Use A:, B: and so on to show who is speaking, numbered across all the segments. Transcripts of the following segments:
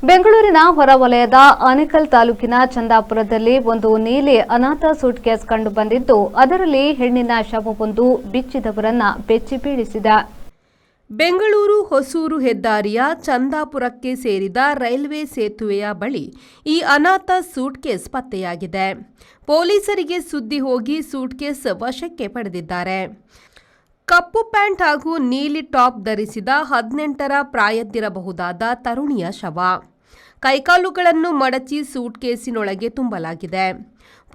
A: ಬೆಂಗಳೂರಿನ ಹೊರವಲಯದ ಆನೇಕಲ್ ತಾಲೂಕಿನ ಚಂದಾಪುರದಲ್ಲಿ ಒಂದು ನೀಲಿ ಅನಾಥ ಸೂಟ್ಕೇಸ್ ಕಂಡು ಬಂದಿದ್ದು, ಅದರಲ್ಲಿ ಹೆಣ್ಣಿನ ಶವವೊಂದು ಬಿಚ್ಚಿದವರನ್ನ ಬೆಚ್ಚಿ ಬೀಳಿಸಿದೆ.
B: ಬೆಂಗಳೂರು ಹೊಸೂರು ಹೆದ್ದಾರಿಯ ಚಂದಾಪುರಕ್ಕೆ ಸೇರಿದ ರೈಲ್ವೆ ಸೇತುವೆಯ ಬಳಿ ಈ ಅನಾಥ ಸೂಟ್ಕೇಸ್ ಪತ್ತೆಯಾಗಿದೆ. ಪೊಲೀಸರಿಗೆ ಸುದ್ದಿ ಹೋಗಿ ಸೂಟ್ಕೇಸ್ ವಶಕ್ಕೆ ಪಡೆದಿದ್ದಾರೆ. ಕಪ್ಪು ಪ್ಯಾಂಟ್ ಹಾಗೂ ನೀಲಿ ಟಾಪ್ ಧರಿಸಿದ 18ರ ಪ್ರಾಯದ್ದಿರಬಹುದಾದ ತರುಣಿಯ ಶವ. ಕೈಕಾಲುಗಳನ್ನು ಮಡಚಿ ಸೂಟ್ಕೇಸಿನೊಳಗೆ ತುಂಬಲಾಗಿದೆ.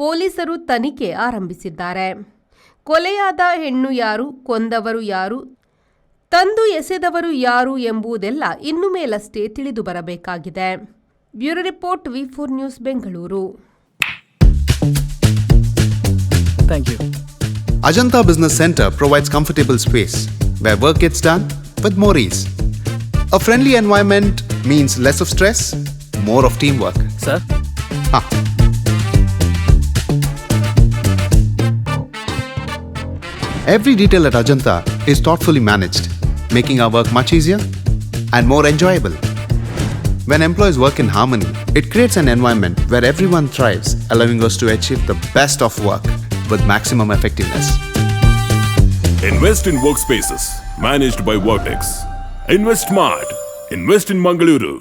B: ಪೊಲೀಸರು ತನಿಖೆ ಆರಂಭಿಸಿದ್ದಾರೆ. ಕೊಲೆಯಾದ ಹೆಣ್ಣು ಯಾರು, ಕೊಂದವರು ಯಾರು, ತಂದು ಎಸೆದವರು ಯಾರು ಎಂಬುದೆಲ್ಲ ಇನ್ನು ಮೇಲಷ್ಟೇ ತಿಳಿದು ಬರಬೇಕಾಗಿದೆ. Bureau report, V4 news, Bengaluru.
C: Thank you.
D: Ajanta Business Center provides comfortable space where work gets done with more ease. A friendly environment means less of stress, more of teamwork.
C: Sir?
D: Every detail at Ajanta is thoughtfully managed, making our work much easier and more enjoyable. When employees work in harmony, it creates an environment where everyone thrives, allowing us to achieve the best of work with maximum effectiveness.
E: Invest in workspaces managed by Vertex. Invest smart. Invest in Mangaluru.